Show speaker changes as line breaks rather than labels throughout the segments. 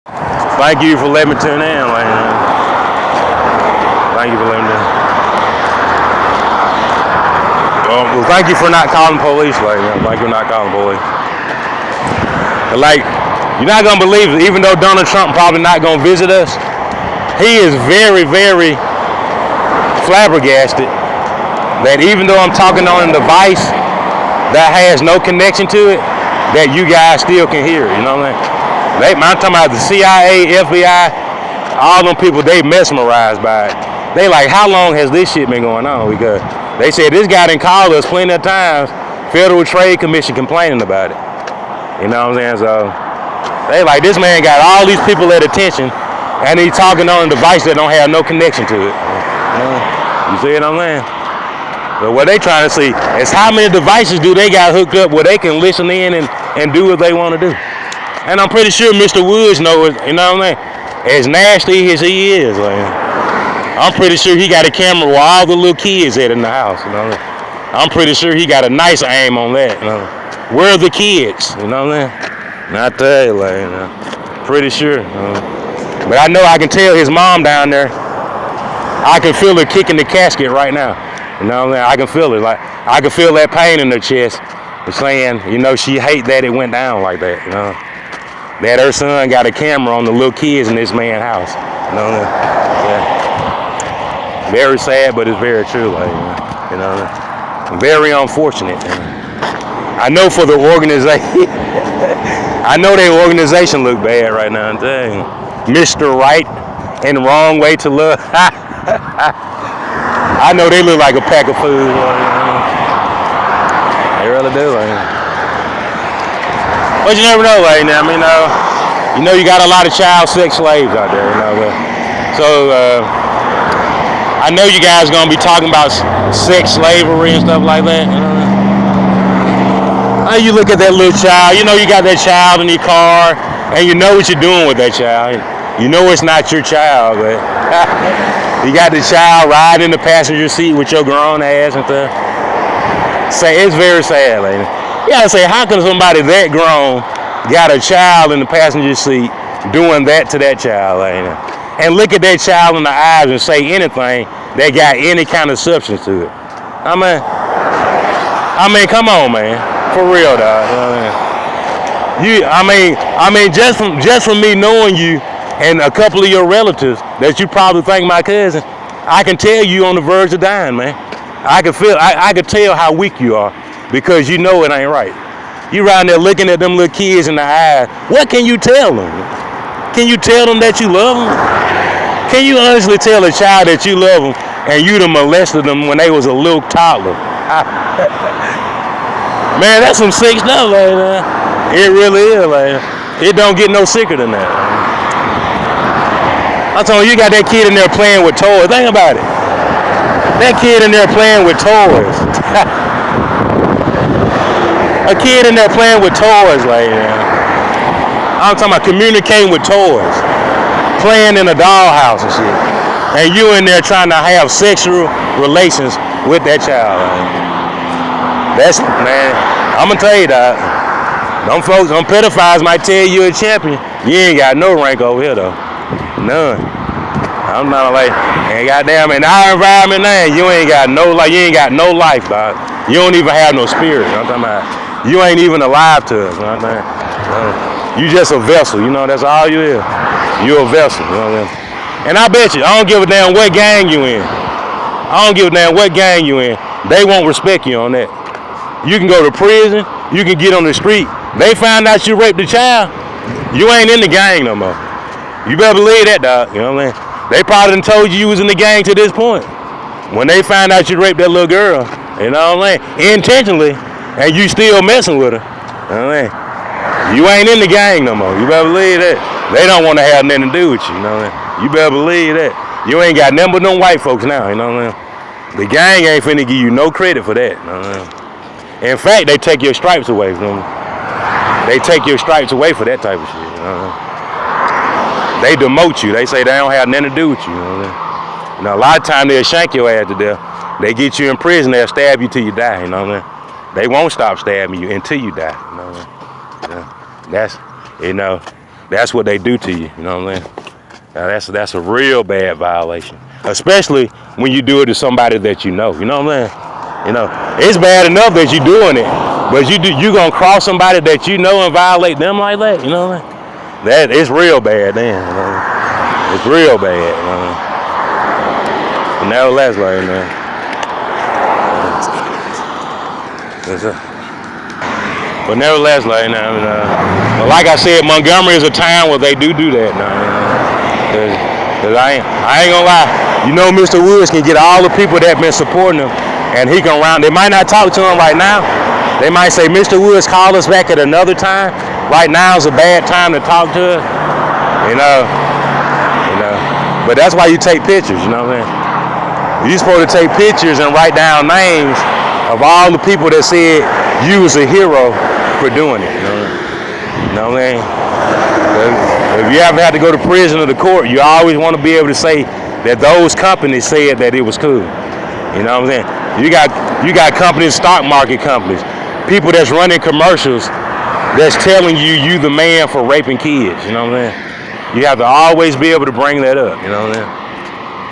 Thank you for letting me tune in, like, thank you for letting me tune in. Well, thank you for not calling police, like, thank you for not calling police. Like, you're not gonna believe it, even though Donald Trump probably not gonna visit us, he is very, very flabbergasted that even though I'm talking on a device that has no connection to it, that you guys still can hear it, you know what I mean? I'm talking about the CIA, FBI, all them people, they mesmerized by it. They like, how long has this shit been going on? Because they said this guy done called us plenty of times, Federal Trade Commission complaining about it. You know what I'm saying? So they like, this man got all these people at attention and he's talking on a device that don't have no connection to it. You see what I'm saying? So what they trying to see is how many devices do they got hooked up where they can listen in and do what they want to do. And I'm pretty sure Mr. Woods knows, you know what I mean? As nasty as he is, like, I'm pretty sure he got a camera where all the little kids at in the house, you know what I mean? I'm pretty sure he got a nice aim on that, you know. Where are the kids, you know what I mean? I tell you, like, you know, pretty sure. But I know I can tell his mom down there, I can feel her kicking the casket right now. You know what I mean? I can feel it, like, I can feel that pain in her chest. Saying, you know, she hate that it went down like that, you know. That her son got a camera on the little kids in this man's house. You know what I mean? Yeah. Very sad, but it's very true, like, you know. Very unfortunate. I know for the organization, I know their organization look bad right now. Dang. Mr. Right and Wrong Way to Love. I know they look like a pack of food. You know? They really do. Like. But you never know, like, I mean, you know, you got a lot of child sex slaves out there, you know. So I know you guys gonna be talking about sex slavery and stuff like that. You know, you look at that little child. You know, you got that child in your car, and you know what you're doing with that child. You know it's not your child, but you got the child riding in the passenger seat with your grown ass and stuff. Say, it's very sad, lady. You gotta say, how can somebody that grown got a child in the passenger seat doing that to that child, like, and look at that child in the eyes and say anything that got any kind of substance to it? I mean, come on, man, for real, dog. I mean, just from me knowing you and a couple of your relatives that you probably think my cousin, I can tell you on the verge of dying, man. I can tell how weak you are. Because you know it ain't right. You around there looking at them little kids in the eyes. What can you tell them? Can you tell them that you love them? Can you honestly tell a child that you love them and you done molested them when they was a little toddler? Man, that's some sick stuff, like that. It really is, like, it don't get no sicker than that. I'm telling you, you got that kid in there playing with toys. Think about it. That kid in there playing with toys. A kid in there playing with toys, like, I'm talking about communicating with toys, playing in a dollhouse and shit, and you in there trying to have sexual relations with that child. That's, man, I'm gonna tell you that. Them folks, them pedophiles might tell you a champion. You ain't got no rank over here though, none. I'm not like, and goddamn, in our environment now, you ain't got no life, dog. You don't even have no spirit. You know what I'm talking about? You ain't even alive to us, you know what I'm saying? You just a vessel, you know, that's all you is. You a vessel, you know what I mean? And I bet you, I don't give a damn what gang you in. I don't give a damn what gang you in. They won't respect you on that. You can go to prison, you can get on the street. They find out you raped a child, you ain't in the gang no more. You better believe that, dog, you know what I mean? They probably done told you was in the gang to this point. When they find out you raped that little girl, you know what I mean? Intentionally, and you still messing with her, you know what I mean? You ain't in the gang no more. You better believe that. They don't want to have nothing to do with you, you know what I mean? You better believe that. You ain't got nothing but them white folks now, you know what I mean? The gang ain't finna give you no credit for that, you know what I mean? In fact, they take your stripes away from them. They take your stripes away for that type of shit, you know what I mean? They demote you. They say they don't have nothing to do with you, you know what I mean? You know, a lot of times they'll shank your ass to death. They get you in prison, they'll stab you till you die, you know what I mean? They won't stop stabbing you until you die, you know what I mean? That's, you know, that's what they do to you. You know what I'm saying? Now that's a real bad violation, especially when you do it to somebody that you know. You know what I'm saying? You know, it's bad enough that you're doing it, but you gonna cross somebody that you know and violate them like that. You know what I mean? That it's real bad, then. You know? It's real bad. You know? But nevertheless, like man. But nevertheless, like now, but like I said, Montgomery is a town where they do that now. Cause I ain't gonna lie, you know, Mr. Woods can get all the people that been supporting him, and he can round. They might not talk to him right now. They might say, Mr. Woods, call us back at another time. Right now is a bad time to talk to us. You know. But that's why you take pictures. You know what I'm saying? You're supposed to take pictures and write down names of all the people that said you was a hero for doing it. You know what I mean? If you ever had to go to prison or the court, you always want to be able to say that those companies said that it was cool. You know what I'm saying? You got companies, stock market companies, people that's running commercials that's telling you the man for raping kids. You know what I'm saying? You have to always be able to bring that up. You know what I'm saying?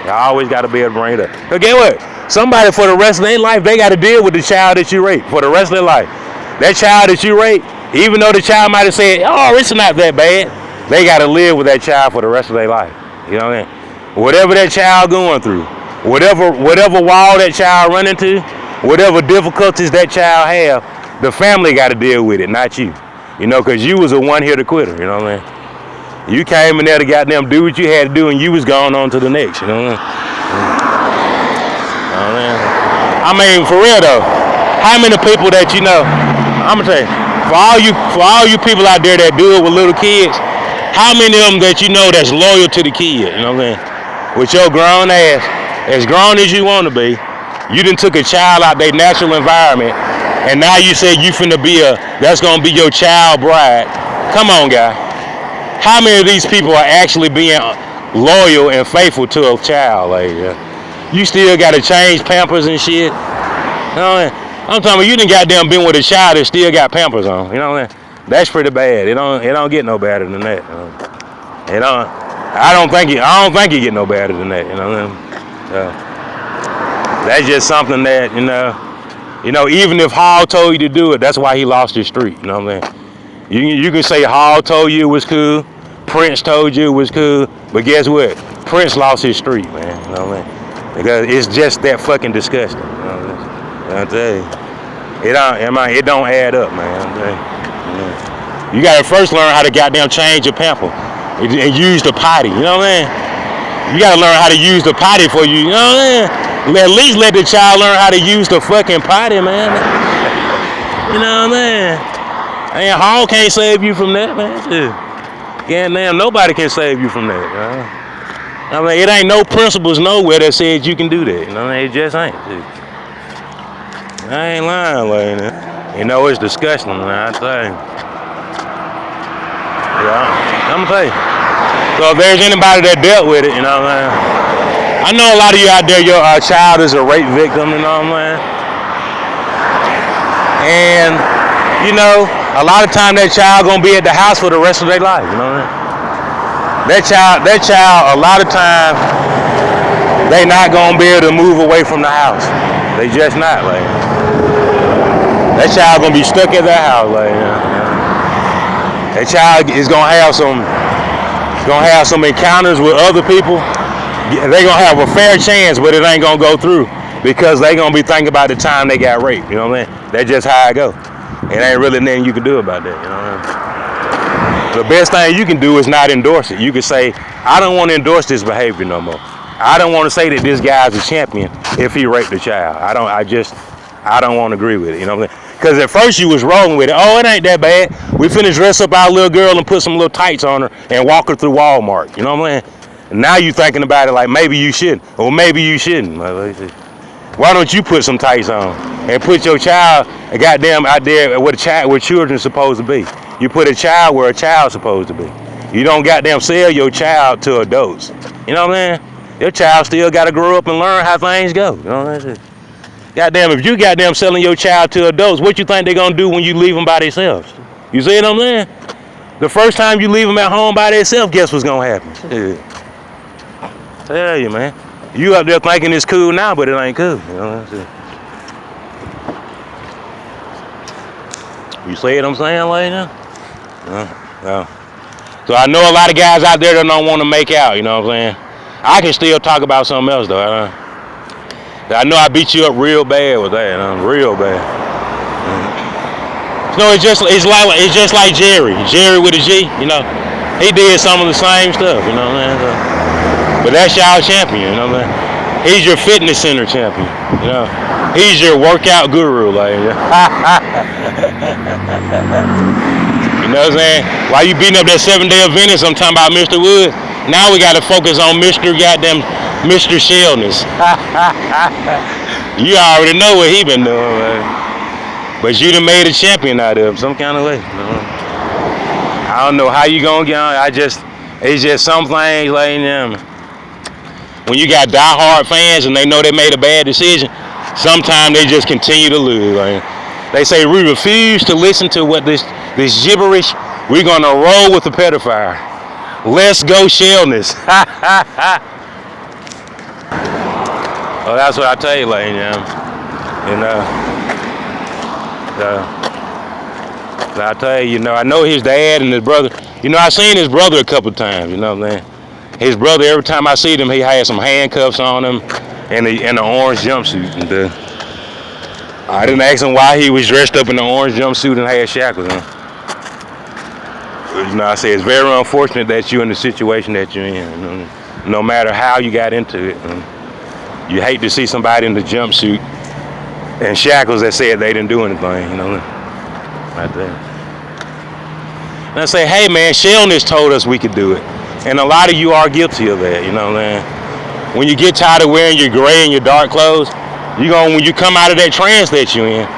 You always got to be able to bring it up. But get what? Somebody for the rest of their life, they got to deal with the child that you raped for the rest of their life. That child that you raped, even though the child might have said, oh, it's not that bad, they got to live with that child for the rest of their life. You know what I mean? Whatever that child going through, whatever wall that child run into, whatever difficulties that child have, the family got to deal with it, not you. You know, because you was a one-hitter quitter, you know what I mean? You came in there to goddamn do what you had to do, and you was going on to the next, you know what I mean? I mean, for real though, how many people that you know, I'm gonna tell you, for all you people out there that do it with little kids, how many of them that you know that's loyal to the kid, you know what I'm saying? With your grown ass, as grown as you want to be, you done took a child out their natural environment, and now you say you finna be that's gonna be your child bride. Come on, guy. How many of these people are actually being loyal and faithful to a child? Like, you still gotta change Pampers and shit. You know what I mean? I'm talking about you done goddamn been with a child that still got Pampers on. You know what I mean? That's pretty bad. It don't get no better than that. I don't think it get no better than that. You know what I mean? That's just something that you know. Even if Hall told you to do it, that's why he lost his streak. You know what I mean? You can say Hall told you it was cool, Prince told you it was cool, but guess what? Prince lost his streak, man. You know what I mean? Because it's just that fucking disgusting. You know what I mean? I tell you, it don't add up, man. I tell you. You gotta first learn how to goddamn change your pamper and use the potty. You know what I mean? You gotta learn how to use the potty for you. You know what I mean? At least let the child learn how to use the fucking potty, man. You know what I mean? And Hall can't save you from that, man. Goddamn, nobody can save you from that. I mean, it ain't no principles nowhere that says you can do that. You know, it just ain't. I ain't lying, like that. You know, it's disgusting, man. I tell you. Yeah, I'm gonna tell you. So if there's anybody that dealt with it, you know what I'm saying? I know a lot of you out there, your child is a rape victim, you know what I'm saying? And, you know, a lot of time that child gonna be at the house for the rest of their life, you know what I mean? That child, a lot of times, they not gonna be able to move away from the house. They just not, like. That child gonna be stuck at that house, like. That child is gonna have some encounters with other people. They gonna have a fair chance, but it ain't gonna go through because they gonna be thinking about the time they got raped. You know what I mean? That's just how I go. It ain't really nothing you can do about that. You know what I mean? The best thing you can do is not endorse it. You can say, I don't want to endorse this behavior no more. I don't want to say that this guy's a champion if he raped a child. I don't want to agree with it. You know what I mean? Because at first you was rolling with it. Oh, it ain't that bad. We finna dress up our little girl and put some little tights on her and walk her through Walmart. You know what I'm saying? And now you thinking about it like maybe you shouldn't, or maybe you shouldn't. Why don't you put some tights on and put your child goddamn out there where children's supposed to be? You put a child where a child's supposed to be. You don't goddamn sell your child to adults. You know what I'm saying? Your child still got to grow up and learn how things go. You know what I'm saying? Goddamn, if you goddamn selling your child to adults, what you think they're going to do when you leave them by themselves? You see what I'm saying? The first time you leave them at home by themselves, guess what's gonna happen? Shit. Tell you, man. You up there thinking it's cool now, but it ain't cool. You know what I'm saying? You see what I'm saying, lady? Yeah. So I know a lot of guys out there that don't want to make out. You know what I'm saying? I can still talk about something else though. I know I beat you up real bad with that, real bad. No, it's just like Jerry with a G. You know, he did some of the same stuff. You know what I'm saying? So, but that's y'all champion. You know what I'm saying? He's your fitness center champion. You know, he's your workout guru, like. You know what I'm saying? While you beating up that 7-day event, I'm talking about Mr. Woods. Now we got to focus on Mr. Shellness. You already know what he been doing, man. But you done made a champion out of him some kind of way. I don't know how you gonna get on. It's just some things like when you got diehard fans and they know they made a bad decision, sometimes they just continue to lose. Like, they say we refuse to listen to what this gibberish. We're gonna roll with the pedophile. Let's go Shellness. Well, that's what I tell you, like, I tell you, I know his dad and his brother. I seen his brother a couple of times. You know what I'm saying? His brother, every time I see him, he had some handcuffs on him and an orange jumpsuit. And I didn't ask him why he was dressed up in the orange jumpsuit and had shackles on. I say it's very unfortunate that you're in the situation that you're in. No matter how you got into it, you hate to see somebody in the jumpsuit and shackles that said they didn't do anything. Right there. And I say, hey man, Shellness told us we could do it, and a lot of you are guilty of that. You know what I'm saying? When you get tired of wearing your gray and your dark clothes, when you come out of that trance that you're in,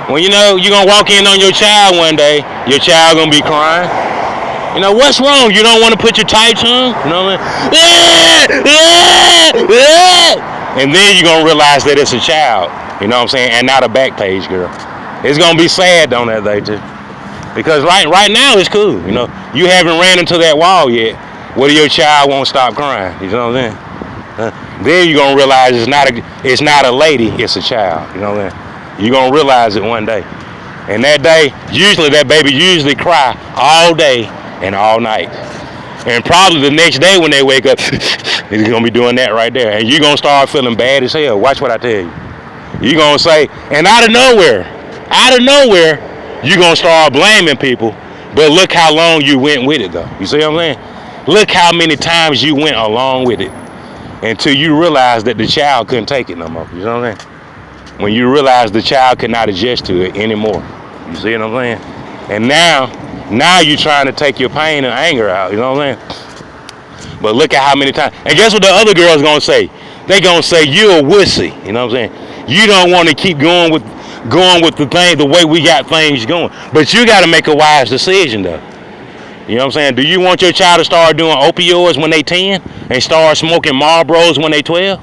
you're gonna walk in on your child one day, your child gonna be crying. What's wrong? You don't want to put your tights on? You know what I mean? And then you're going to realize that it's a child, you know what I'm saying, and not a Backpage girl. It's going to be sad on that day, too. Because right now it's cool, You haven't ran into that wall yet where your child won't stop crying, you know what I'm saying? Then you're going to realize it's not a lady, it's a child, you know what I'm saying? You're going to realize it one day. And that day, that baby usually cry all day and all night. And probably the next day when they wake up, he's gonna be doing that right there. And you're gonna start feeling bad as hell. Watch what I tell you. You're gonna say, and out of nowhere, you're gonna start blaming people. But look how long you went with it though. You see what I'm saying? Look how many times you went along with it until you realize that the child couldn't take it no more. You know what I'm saying? When you realize the child could not adjust to it anymore. You see what I'm saying? And now you're trying to take your pain and anger out, you know what I'm saying? But look at how many times. And guess what the other girl's gonna say? They gonna say you're a wussy, you know what I'm saying? You don't want to keep going with the way we got things going. But you gotta make a wise decision though. You know what I'm saying? Do you want your child to start doing opioids when they 10 and start smoking Marlboros when they 12?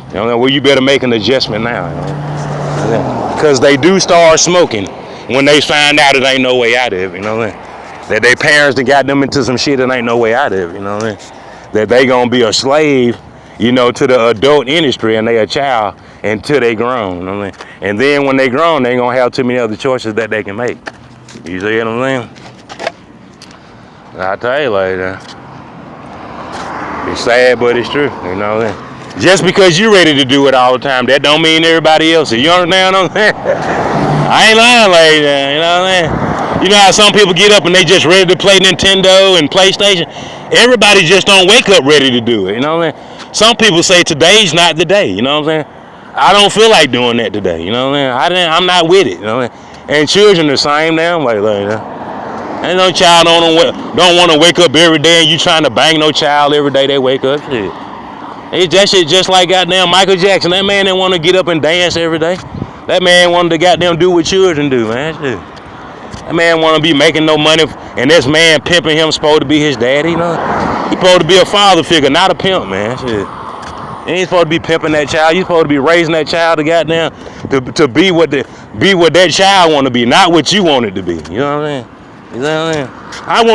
You know, well, you better make an adjustment now. Because they do start smoking when they find out it ain't no way out of it, you know what I mean? That their parents that got them into some shit that ain't no way out of it, you know what I mean? That they gonna be a slave, to the adult industry and they a child until they grown, you know what I mean? And then when they grown, they ain't gonna have too many other choices that they can make. You see what I'm saying? I tell you like that. It's sad, but it's true, you know what I mean? Just because you're ready to do it all the time, that don't mean everybody else is. You understand what I'm saying? I ain't lying like that, you know what I mean? You know how some people get up and they just ready to play Nintendo and PlayStation? Everybody just don't wake up ready to do it, you know what I mean? Some people say today's not the day, you know what I'm saying? I don't feel like doing that today, you know what I mean? I'm not with it, you know what I mean? And children the same damn way like that. Ain't no child don't want to wake up every day and you trying to bang no child every day they wake up. Shit. That shit just like goddamn Michael Jackson. That man didn't want to get up and dance every day. That man wanted to goddamn do what children do, man. Shit. That man want to be making no money, and this man pimping him supposed to be his daddy, you know? He supposed to be a father figure, not a pimp, man. Shit. You ain't supposed to be pimping that child. You supposed to be raising that child to goddamn to be what that child want to be, not what you want it to be. You know what I mean? You know what I mean? I want